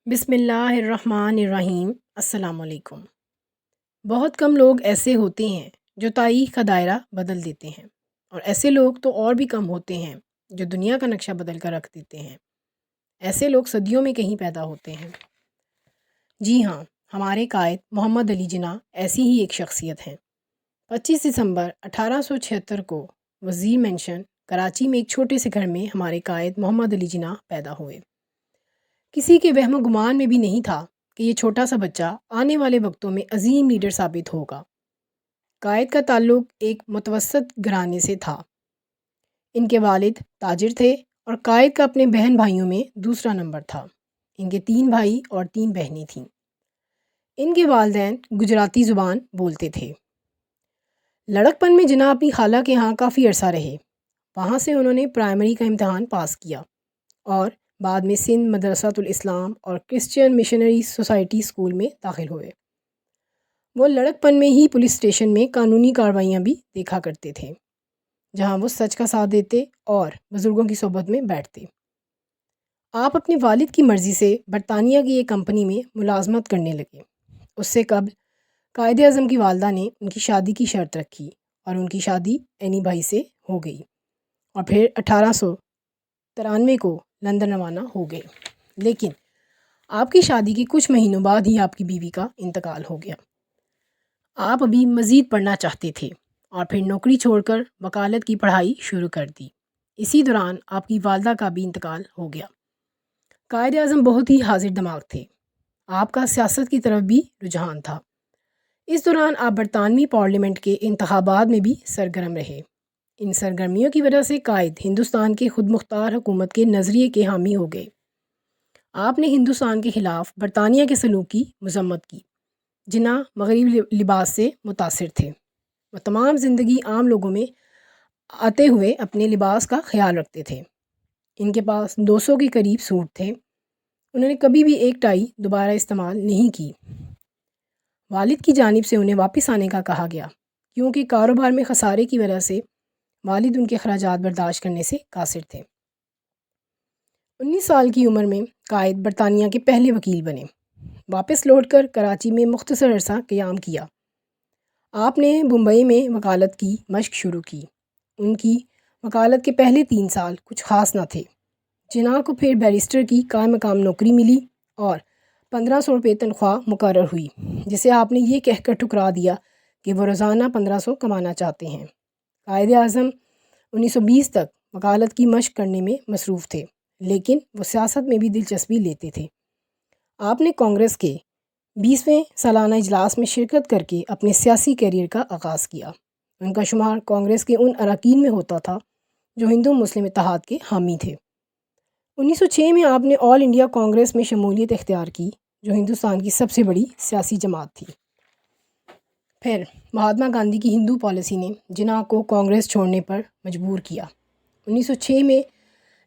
بسم اللہ الرحمن الرحیم۔ السلام علیکم۔ بہت کم لوگ ایسے ہوتے ہیں جو تاریخ کا دائرہ بدل دیتے ہیں، اور ایسے لوگ تو اور بھی کم ہوتے ہیں جو دنیا کا نقشہ بدل کر رکھ دیتے ہیں۔ ایسے لوگ صدیوں میں کہیں پیدا ہوتے ہیں۔ جی ہاں، ہمارے قائد محمد علی جناح ایسی ہی ایک شخصیت ہیں۔ 25 دسمبر 1876 کو وزیر مینشن کراچی میں ایک چھوٹے سے گھر میں ہمارے قائد محمد علی جناح پیدا ہوئے۔ کسی کے وہم و گمان میں بھی نہیں تھا کہ یہ چھوٹا سا بچہ آنے والے وقتوں میں عظیم لیڈر ثابت ہوگا۔ قائد کا تعلق ایک متوسط گھرانے سے تھا۔ ان کے والد تاجر تھے اور قائد کا اپنے بہن بھائیوں میں دوسرا نمبر تھا۔ ان کے 3 بھائی اور 3 بہنیں تھیں۔ ان کے والدین گجراتی زبان بولتے تھے۔ لڑک پن میں جناح اپنی خالہ کے ہاں کافی عرصہ رہے۔ وہاں سے انہوں نے پرائمری کا امتحان پاس کیا اور بعد میں سندھ مدرسۃ الاسلام اور کرسچین مشنری سوسائٹی اسکول میں داخل ہوئے۔ وہ لڑک پن میں ہی پولیس اسٹیشن میں قانونی کارروائیاں بھی دیکھا کرتے تھے، جہاں وہ سچ کا ساتھ دیتے اور بزرگوں کی صحبت میں بیٹھتے۔ آپ اپنے والد کی مرضی سے برطانیہ کی ایک کمپنی میں ملازمت کرنے لگے۔ اس سے قبل قائد اعظم کی والدہ نے ان کی شادی کی شرط رکھی اور ان کی شادی اینی بھائی سے ہو گئی، اور پھر 1893 کو لندن روانہ ہو گئے۔ لیکن آپ کی شادی کے کچھ مہینوں بعد ہی آپ کی بیوی کا انتقال ہو گیا۔ آپ ابھی مزید پڑھنا چاہتے تھے اور پھر نوکری چھوڑ کر وکالت کی پڑھائی شروع کر دی۔ اسی دوران آپ کی والدہ کا بھی انتقال ہو گیا۔ قائد اعظم بہت ہی حاضر دماغ تھے۔ آپ کا سیاست کی طرف بھی رجحان تھا۔ اس دوران آپ برطانوی پارلیمنٹ کے انتخابات میں بھی سرگرم رہے۔ ان سرگرمیوں کی وجہ سے قائد ہندوستان کے خود مختار حکومت کے نظریے کے حامی ہو گئے۔ آپ نے ہندوستان کے خلاف برطانیہ کے سلوک کی مذمت کی۔ جناح مغربی لباس سے متاثر تھے۔ وہ تمام زندگی عام لوگوں میں آتے ہوئے اپنے لباس کا خیال رکھتے تھے۔ ان کے پاس 200 کے قریب سوٹ تھے۔ انہوں نے کبھی بھی ایک ٹائی دوبارہ استعمال نہیں کی۔ والد کی جانب سے انہیں واپس آنے کا کہا گیا، کیونکہ کاروبار میں خسارے کی وجہ سے والد ان کے اخراجات برداشت کرنے سے قاصر تھے۔ 19 سال کی عمر میں قائد برطانیہ کے پہلے وکیل بنے۔ واپس لوٹ کر کراچی میں مختصر عرصہ قیام کیا۔ آپ نے بمبئی میں وکالت کی مشق شروع کی۔ ان کی وکالت کے پہلے 3 سال کچھ خاص نہ تھے۔ جناح کو پھر بیرسٹر کی قائم مقام نوکری ملی اور 1500 روپے تنخواہ مقرر ہوئی، جسے آپ نے یہ کہہ کر ٹھکرا دیا کہ وہ روزانہ 1500 کمانا چاہتے ہیں۔ قائد اعظم 1920 تک وکالت کی مشق کرنے میں مصروف تھے، لیکن وہ سیاست میں بھی دلچسپی لیتے تھے۔ آپ نے کانگریس کے 20ویں سالانہ اجلاس میں شرکت کر کے اپنے سیاسی کیریئر کا آغاز کیا۔ ان کا شمار کانگریس کے ان اراکین میں ہوتا تھا جو ہندو مسلم اتحاد کے حامی تھے۔ 1906 میں آپ نے آل انڈیا کانگریس میں شمولیت اختیار کی، جو ہندوستان کی سب سے بڑی سیاسی جماعت تھی۔ پھر مہاتما گاندھی کی ہندو پالیسی نے جناح کو کانگریس چھوڑنے پر مجبور کیا۔ 1906 میں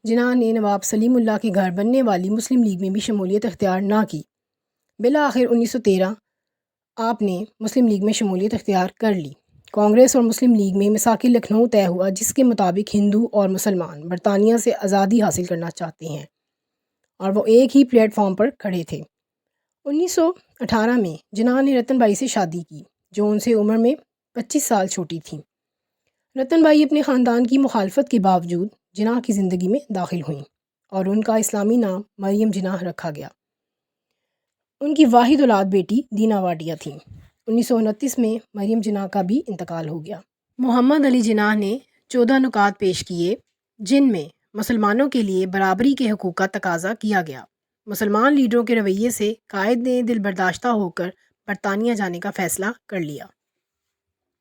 جناح نے نواب سلیم اللہ کے گھر بننے والی مسلم لیگ میں بھی شمولیت اختیار نہ کی۔ بالآخر 1913 آپ نے مسلم لیگ میں شمولیت اختیار کر لی۔ کانگریس اور مسلم لیگ میں میثاق لکھنؤ طے ہوا، جس کے مطابق ہندو اور مسلمان برطانیہ سے آزادی حاصل کرنا چاہتے ہیں، اور وہ ایک ہی پلیٹ فارم پر کھڑے تھے۔ 1918 میں جناح نے رتن بائی سے شادی کی، جو ان سے عمر میں 25 سال چھوٹی تھیں۔ رتن بائی اپنے خاندان کی مخالفت کے باوجود جناح کی زندگی میں داخل ہوئیں اور ان کا اسلامی نام مریم جناح رکھا گیا۔ ان کی واحد اولاد بیٹی دینا واڈیا تھیں۔ 1929 میں مریم جناح کا بھی انتقال ہو گیا۔ محمد علی جناح نے 14 نکات پیش کیے، جن میں مسلمانوں کے لیے برابری کے حقوق کا تقاضا کیا گیا۔ مسلمان لیڈروں کے رویے سے قائد نے دل برداشتہ ہو کر برطانیہ جانے کا فیصلہ کر لیا،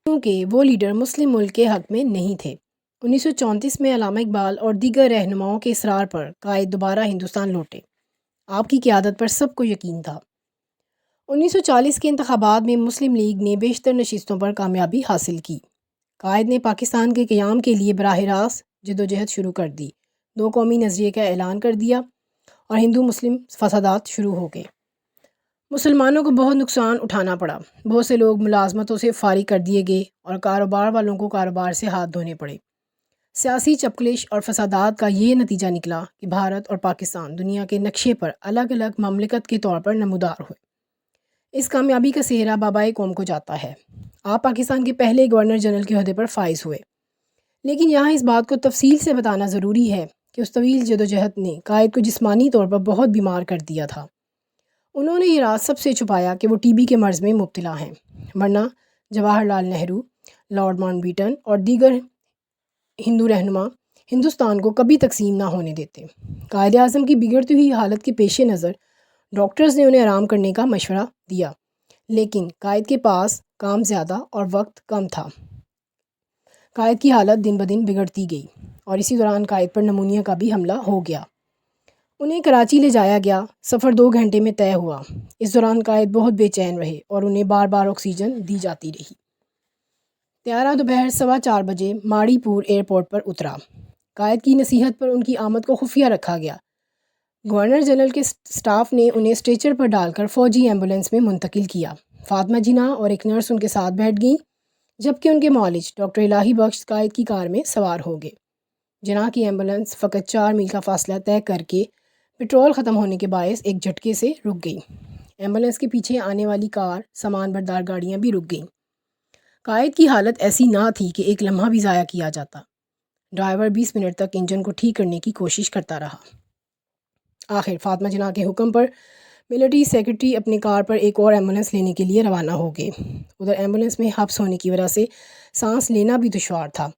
کیونکہ وہ لیڈر مسلم ملک کے حق میں نہیں تھے۔ 1934 میں علامہ اقبال اور دیگر رہنماؤں کے اصرار پر قائد دوبارہ ہندوستان لوٹے۔ آپ کی قیادت پر سب کو یقین تھا۔ 1940 کے انتخابات میں مسلم لیگ نے بیشتر نشستوں پر کامیابی حاصل کی۔ قائد نے پاکستان کے قیام کے لیے براہ راست جدوجہد شروع کر دی، 2 قومی نظریے کا اعلان کر دیا، اور ہندو مسلم فسادات شروع ہو گئے۔ مسلمانوں کو بہت نقصان اٹھانا پڑا۔ بہت سے لوگ ملازمتوں سے فارغ کر دیے گئے اور کاروبار والوں کو کاروبار سے ہاتھ دھونے پڑے۔ سیاسی چپکلش اور فسادات کا یہ نتیجہ نکلا کہ بھارت اور پاکستان دنیا کے نقشے پر الگ الگ مملکت کے طور پر نمودار ہوئے۔ اس کامیابی کا سہرا بابائے قوم کو جاتا ہے۔ آپ پاکستان کے پہلے گورنر جنرل کے عہدے پر فائز ہوئے، لیکن یہاں اس بات کو تفصیل سے بتانا ضروری ہے کہ اس طویل جدوجہد نے قائد کو جسمانی طور پر بہت بیمار کر دیا تھا۔ انہوں نے یہ راز سب سے چھپایا کہ وہ ٹی بی کے مرض میں مبتلا ہیں، ورنہ Jawahar Lal Nehru, lord Mount beaten اور دیگر ہندو رہنما ہندوستان کو کبھی تقسیم نہ ہونے دیتے۔ قائد اعظم کی بگڑتی ہوئی حالت کے پیش نظر ڈاکٹرز نے انہیں آرام کرنے کا مشورہ دیا، لیکن قائد کے پاس کام زیادہ اور وقت کم تھا۔ قائد کی حالت دن بدن بگڑتی گئی اور اسی دوران قائد پر نمونیا کا بھی حملہ ہو گیا۔ انہیں کراچی لے جایا گیا۔ سفر 2 گھنٹے میں طے ہوا۔ اس دوران قائد بہت بے چین رہے اور انہیں بار بار آکسیجن دی جاتی رہی۔ طیارہ دوپہر 4:15 بجے ماڑی پور ایئرپورٹ پر اترا۔ قائد کی نصیحت پر ان کی آمد کو خفیہ رکھا گیا۔ گورنر جنرل کے سٹاف نے انہیں اسٹریچر پر ڈال کر فوجی ایمبولینس میں منتقل کیا۔ فاطمہ جناح اور ایک نرس ان کے ساتھ بیٹھ گئیں، جبکہ ان کے معالج ڈاکٹر الہی بخش قائد کی کار میں سوار ہو گئے۔ جناح کی ایمبولینس فقط 4 میل کا فاصلہ طے کر کے پٹرول ختم ہونے کے باعث ایک جھٹکے سے رک گئی۔ ایمبولینس کے پیچھے آنے والی کار، سامان بردار گاڑیاں بھی رک گئیں۔ قائد کی حالت ایسی نہ تھی کہ ایک لمحہ بھی ضائع کیا جاتا۔ ڈرائیور 20 منٹ تک انجن کو ٹھیک کرنے کی کوشش کرتا رہا۔ آخر فاطمہ جناح کے حکم پر ملٹری سیکرٹری اپنی کار پر ایک اور ایمبولینس لینے کے لیے روانہ ہو گئے۔ ادھر ایمبولینس میں حبس ہونے کی وجہ سے سانس لینا بھی دشوار تھا۔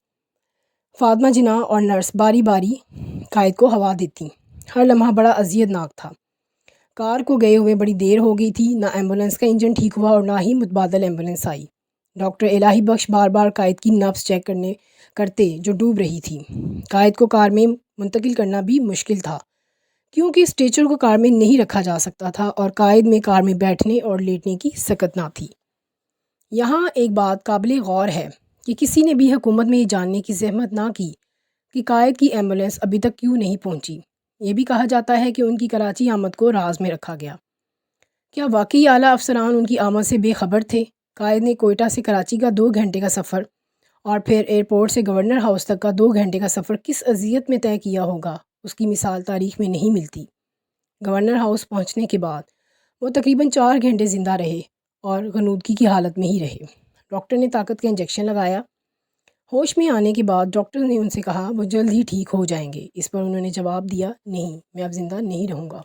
فاطمہ جناح اور نرس باری باری قائد کو ہوا دیتی۔ ہر لمحہ بڑا اذیت ناک تھا۔ کار کو گئے ہوئے بڑی دیر ہو گئی تھی، نہ ایمبولینس کا انجن ٹھیک ہوا اور نہ ہی متبادل ایمبولینس آئی۔ ڈاکٹر الہی بخش بار بار قائد کی نبض چیک کرتے جو ڈوب رہی تھی۔ قائد کو کار میں منتقل کرنا بھی مشکل تھا، کیونکہ اسٹریچر کو کار میں نہیں رکھا جا سکتا تھا اور قائد میں کار میں بیٹھنے اور لیٹنے کی سکت نہ تھی۔ یہاں ایک بات قابل غور ہے کہ کسی نے بھی حکومت میں یہ جاننے کی زحمت نہ کی کہ قائد کی ایمبولینس ابھی تک کیوں نہیں پہنچی۔ یہ بھی کہا جاتا ہے کہ ان کی کراچی آمد کو راز میں رکھا گیا۔ کیا واقعی اعلیٰ افسران ان کی آمد سے بے خبر تھے؟ قائد نے کوئٹہ سے کراچی کا 2 گھنٹے کا سفر اور پھر ایئرپورٹ سے گورنر ہاؤس تک کا 2 گھنٹے کا سفر کس اذیت میں طے کیا ہوگا، اس کی مثال تاریخ میں نہیں ملتی۔ گورنر ہاؤس پہنچنے کے بعد وہ تقریباً 4 گھنٹے زندہ رہے اور غنودگی کی حالت میں ہی رہے۔ ڈاکٹر نے طاقت کا انجیکشن لگایا۔ ہوش میں آنے کے بعد ڈاکٹر نے ان سے کہا وہ جلد ہی ٹھیک ہو جائیں گے۔ اس پر انہوں نے جواب دیا، نہیں، میں اب زندہ نہیں رہوں گا۔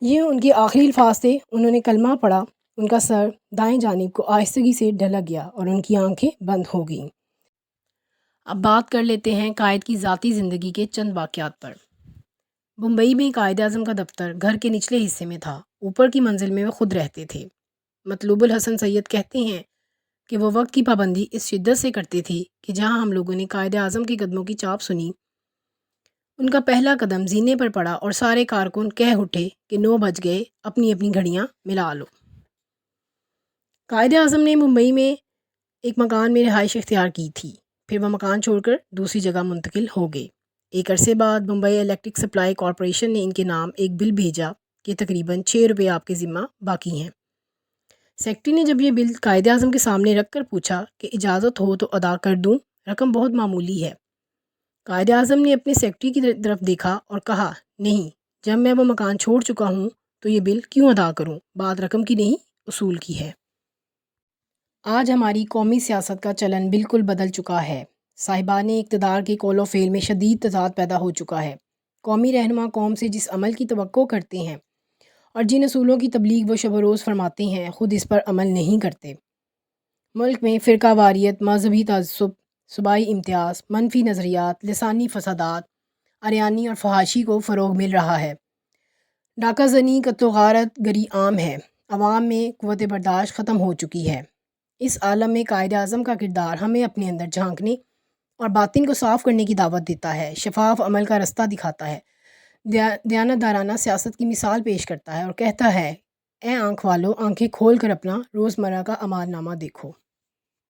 یہ ان کے آخری الفاظ تھے۔ انہوں نے کلمہ پڑھا، ان کا سر دائیں جانب کو آہستگی سے ڈھلک گیا اور ان کی آنکھیں بند ہو گئیں۔ اب بات کر لیتے ہیں قائد کی ذاتی زندگی کے چند واقعات پر۔ بمبئی میں قائد اعظم کا دفتر گھر کے نچلے حصے میں تھا۔ اوپر کی منزل میں وہ خود رہتے تھے۔ مطلوب الحسن سید کہتے ہیں کہ وہ وقت کی پابندی اس شدت سے کرتے تھے کہ جہاں ہم لوگوں نے قائد اعظم کے قدموں کی چاپ سنی، ان کا پہلا قدم زینے پر پڑا اور سارے کارکن کہہ اٹھے کہ 9 بج گئے، اپنی اپنی گھڑیاں ملا لو۔ قائد اعظم نے ممبئی میں ایک مکان میں رہائش اختیار کی تھی، پھر وہ مکان چھوڑ کر دوسری جگہ منتقل ہو گئے۔ ایک عرصے بعد بمبئی الیکٹرک سپلائی کارپوریشن نے ان کے نام ایک بل بھیجا کہ تقریباً 6 روپے آپ کے ذمہ باقی ہیں۔ سیکرٹری نے جب یہ بل قائد اعظم کے سامنے رکھ کر پوچھا کہ اجازت ہو تو ادا کر دوں، رقم بہت معمولی ہے۔ قائد اعظم نے اپنے سیکرٹری کی طرف دیکھا اور کہا، نہیں، جب میں وہ مکان چھوڑ چکا ہوں تو یہ بل کیوں ادا کروں؟ بات رقم کی نہیں، اصول کی ہے۔ آج ہماری قومی سیاست کا چلن بالکل بدل چکا ہے۔ صاحبان اقتدار کے قول و فعل میں شدید تضاد پیدا ہو چکا ہے۔ قومی رہنما قوم سے جس عمل کی توقع کرتے ہیں اور جن اصولوں کی تبلیغ وہ شب و روز فرماتے ہیں، خود اس پر عمل نہیں کرتے۔ ملک میں فرقہ واریت، مذہبی تعصب، صوبائی امتیاز، منفی نظریات، لسانی فسادات، اریانی اور فحاشی کو فروغ مل رہا ہے۔ ڈاکہ زنی، قتل و غارت گری عام ہے۔ عوام میں قوت برداشت ختم ہو چکی ہے۔ اس عالم میں قائد اعظم کا کردار ہمیں اپنے اندر جھانکنے اور باطن کو صاف کرنے کی دعوت دیتا ہے، شفاف عمل کا رستہ دکھاتا ہے، دیانتدارانہ سیاست کی مثال پیش کرتا ہے اور کہتا ہے، اے آنکھ والو، آنکھیں کھول کر اپنا روزمرہ کا اعمال نامہ دیکھو۔